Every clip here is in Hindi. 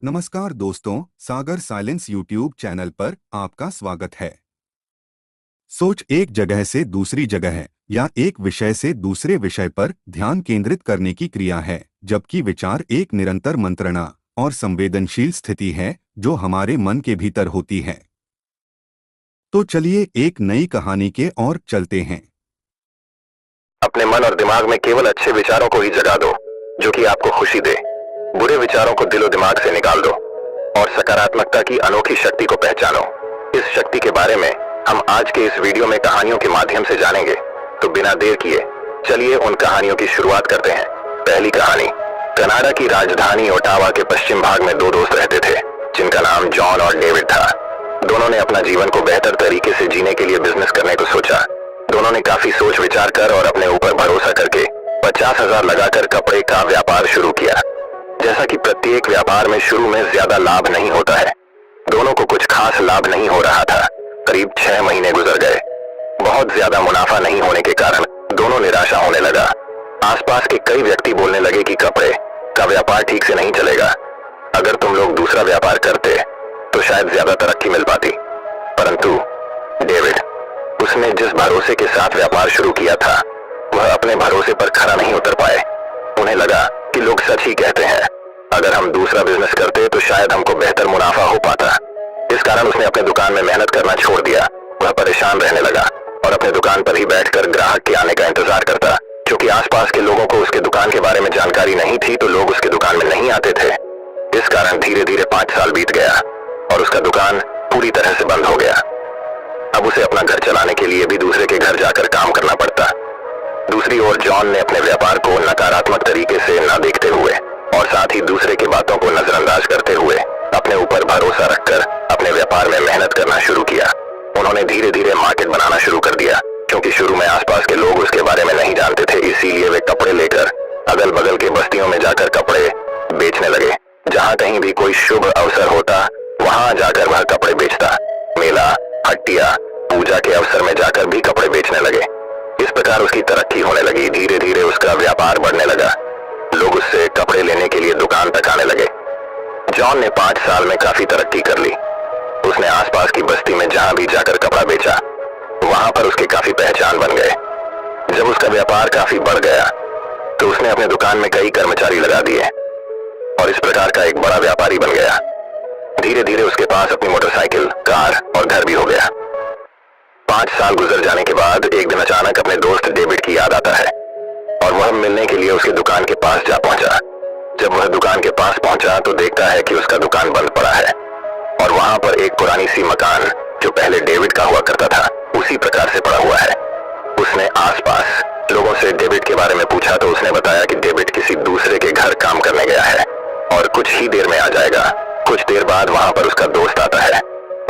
नमस्कार दोस्तों, सागर साइलेंस यूट्यूब चैनल पर आपका स्वागत है। सोच एक जगह से दूसरी जगह या एक विषय से दूसरे विषय पर ध्यान केंद्रित करने की क्रिया है, जबकि विचार एक निरंतर मंत्रणा और संवेदनशील स्थिति है जो हमारे मन के भीतर होती है। तो चलिए एक नई कहानी के ओर चलते हैं। अपने मन और दिमाग में केवल अच्छे विचारों को ही जगा दो जो कि आपको खुशी दे। बुरे विचारों को दिलो दिमाग से निकाल दो और सकारात्मकता की अनोखी शक्ति को पहचानो। इस शक्ति के बारे में हम आज के इस वीडियो में कहानियों के माध्यम से जानेंगे। तो बिना देर किए चलिए उन कहानियों की शुरुआत करते हैं। पहली कहानी। कनाडा की राजधानी ओटावा के पश्चिम भाग में दो दोस्त रहते थे जिनका नाम जॉन और डेविड था। दोनों ने अपना जीवन को बेहतर तरीके से जीने के लिए बिजनेस करने को सोचा। दोनों ने काफी सोच विचार कर और अपने ऊपर भरोसा करके 50,000 लगाकर कपड़े का व्यापार शुरू किया। जैसा कि प्रत्येक व्यापार में शुरू में ज्यादा लाभ नहीं होता है, दोनों को कुछ खास लाभ नहीं हो रहा था। करीब 6 महीने गुजर गए। बहुत ज्यादा मुनाफा नहीं होने के कारण दोनों निराशा होने लगा। आसपास के कई व्यक्ति बोलने लगे कि कपड़े का व्यापार ठीक से नहीं चलेगा। अगर तुम लोग दूसरा व्यापार करते तो शायद ज्यादा तरक्की मिल पाती। परंतु डेविड, उसने जिस भरोसे के साथ व्यापार शुरू किया था वह अपने भरोसे पर खरा नहीं उतर पाए। उन्हें लगा कि लोग सच ही कहते हैं, अगर हम दूसरा बिजनेस करते तो शायद हमको बेहतर मुनाफा हो पाता। इस कारण उसने अपने दुकान में मेहनत करना छोड़ दिया। वह परेशान रहने लगा और अपने दुकान पर ही बैठकर ग्राहक के आने का इंतजार करता। क्योंकि आसपास के लोगों को उसके दुकान के बारे में जानकारी नहीं थी तो लोग उसके दुकान में नहीं आते थे। इस कारण धीरे धीरे 5 साल बीत गया और उसका दुकान पूरी तरह से बंद हो गया। अब उसे अपना घर चलाने के लिए भी दूसरे के घर जाकर काम करना पड़ता। दूसरी ओर जॉन ने अपने व्यापार को नकारात्मक तरीके से न देखते हुए और साथ ही दूसरे की बातों को नजरअंदाज करते हुए अपने ऊपर भरोसा रखकर अपने व्यापार में मेहनत करना शुरू किया। उन्होंने धीरे धीरे मार्केट बनाना शुरू कर दिया। क्योंकि शुरू में आसपास के लोग उसके बारे में नहीं जानते थे, इसीलिए वे कपड़े लेकर अगल बगल के बस्तियों में जाकर कपड़े बेचने लगे। जहाँ कहीं भी कोई शुभ अवसर होता वहाँ जाकर वह कपड़े बेचता। मेला, हट्टिया, पूजा के अवसर में जाकर भी कपड़े बेचने लगे। इस प्रकार उसकी तरक्की होने लगी। धीरे धीरे उसका व्यापार बढ़ने लगा। लोग उससे कपड़े लेने के लिए दुकान तक आने लगे। जॉन ने 5 साल में काफी तरक्की कर ली। उसने आसपास की बस्ती में जहां भी जाकर कपड़ा बेचा वहां पर उसके काफी पहचान बन गए। जब उसका व्यापार काफी बढ़ गया तो उसने अपने दुकान में कई कर्मचारी लगा दिए और इस प्रकार का एक बड़ा व्यापारी बन गया। धीरे धीरे उसके पास अपनी मोटरसाइकिल, कार और घर भी हो गया। 5 साल गुजर जाने के बाद एक दिन अचानक अपने दोस्त डेविड की याद आता है और वह मिलने के लिए उसकी दुकान के पास जा पहुंचा। जब वह दुकान के पास पहुंचा तो देखता है कि उसका दुकान बंद पड़ा है और वहां पर एक पुरानी सी मकान जो पहले डेविड का हुआ करता था उसी प्रकार से पड़ा हुआ है। उसने आसपास लोगों से डेविड के बारे में पूछा तो उसने बताया कि डेविड किसी दूसरे के घर काम करने गया है और कुछ ही देर में आ जाएगा। कुछ देर बाद वहां पर उसका दोस्त आता है।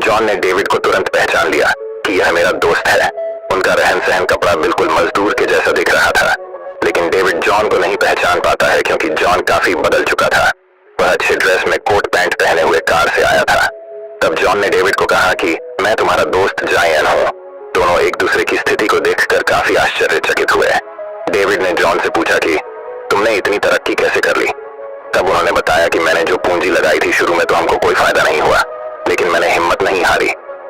जॉन ने डेविड को तुरंत पहचान लिया कि यह मेरा दोस्त है। उनका रहन सहन, कपड़ा बिल्कुल मजदूर के जैसा दिख रहा था। लेकिन डेविड जॉन को नहीं पहचान पाता है क्योंकि जॉन काफी बदल चुका था। वह अच्छे ड्रेस में कोट पैंट पहने हुए कार से आया था। तब जॉन ने डेविड को कहा कि मैं तुम्हारा दोस्त जायन हूँ। दोनों एक दूसरे की स्थिति को देखकर काफी आश्चर्यचकित हुए। डेविड ने जॉन से पूछा कि तुमने इतनी तरक्की कैसे कर ली। तब उन्होंने बताया कि मैंने जो पूंजी लगाई थी शुरू में तो हमको कोई फायदा नहीं हुआ, लेकिन मैंने हिम्मत नहीं हारी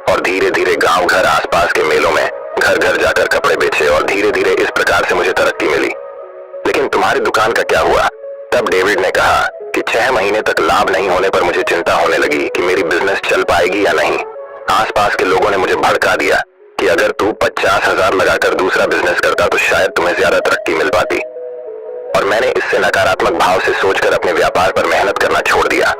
और धीरे धीरे गांव घर, आसपास के मेलों में घर घर जाकर कपड़े बेचे और धीरे धीरे इस प्रकार से मुझे तरक्की मिली। लेकिन तुम्हारी दुकान का क्या हुआ? तब डेविड ने कहा कि 6 महीने तक लाभ नहीं होने पर मुझे चिंता होने लगी कि मेरी बिजनेस चल पाएगी या नहीं। आसपास के लोगों ने मुझे भड़का दिया कि अगर तू 50,000 लगाकर दूसरा बिजनेस करता तो शायद तुम्हें ज्यादा तरक्की मिल पाती। और मैंने इससे नकारात्मक भाव से सोचकर अपने व्यापार पर मेहनत करना छोड़ दिया।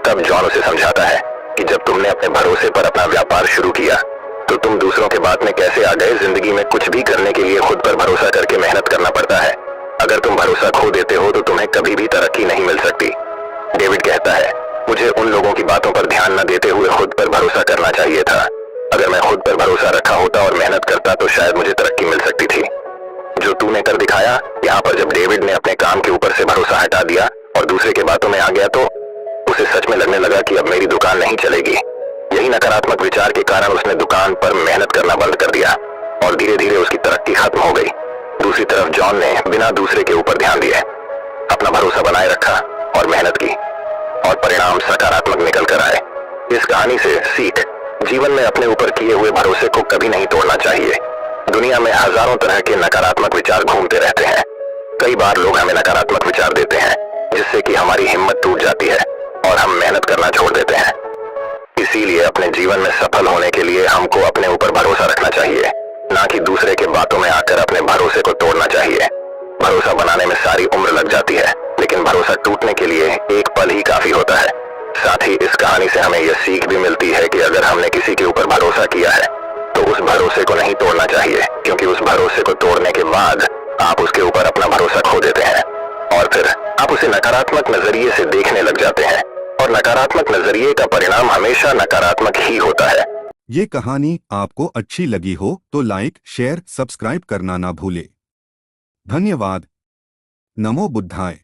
तब जॉन उसे समझाता है कि जब तुमने अपने भरोसे पर अपना व्यापार शुरू किया तो तुम दूसरों के बात में कैसे आ गए। जिंदगी में कुछ भी करने के लिए खुद पर भरोसा करके मेहनत करना पड़ता है। अगर तुम भरोसा खो देते हो तो तुम्हें कभी भी तरक्की नहीं मिल सकती। डेविड कहता है, मुझे उन लोगों की बातों पर ध्यान न देते हुए खुद पर भरोसा करना चाहिए था। अगर मैं खुद पर भरोसा रखा होता और मेहनत करता तो शायद मुझे तरक्की मिल सकती थी। जो तूने कर दिखाया। यहाँ पर जब डेविड ने अपने काम के ऊपर से भरोसा हटा दिया और दूसरे की बातों में आ गया तो उसे सच में लगने लगा कि अब मेरी दुकान नहीं चलेगी। यही नकारात्मक विचार के कारण उसने दुकान पर मेहनत करना बंद कर दिया और धीरे धीरे उसकी तरक्की खत्म हो गई। दूसरी तरफ जॉन ने बिना दूसरे के ऊपर ध्यान दिए अपना भरोसा बनाए रखा और मेहनत की। और परिणाम सकारात्मक निकल कर आए। इस कहानी से सीख, जीवन में अपने ऊपर किए हुए भरोसे को कभी नहीं तोड़ना चाहिए। दुनिया में हजारों तरह के नकारात्मक विचार घूमते रहते हैं। कई बार लोग हमें नकारात्मक विचार देते हैं, जिससे कि हमारी हिम्मत टूट जाती है और हम मेहनत करना छोड़ देते हैं। इसीलिए अपने जीवन में सफल होने के लिए हमको अपने ऊपर भरोसा रखना चाहिए, ना कि दूसरे के बातों में आकर अपने भरोसे को तोड़ना चाहिए। भरोसा बनाने में सारी उम्र लग जाती है, लेकिन भरोसा टूटने के लिए एक पल ही काफी होता है। साथ ही इस कहानी से हमें यह सीख भी मिलती है कि अगर हमने किसी के ऊपर भरोसा किया है तो उस भरोसे को नहीं तोड़ना चाहिए, क्योंकि उस भरोसे को तोड़ने के बाद आप उसके ऊपर अपना भरोसा खो देते हैं और फिर आप उसे नकारात्मक नजरिए से देखने लग जाते हैं, और नकारात्मक नजरिए का परिणाम हमेशा नकारात्मक ही होता है। ये कहानी आपको अच्छी लगी हो तो लाइक, शेयर, सब्सक्राइब करना ना भूले। धन्यवाद। नमो बुद्धाय।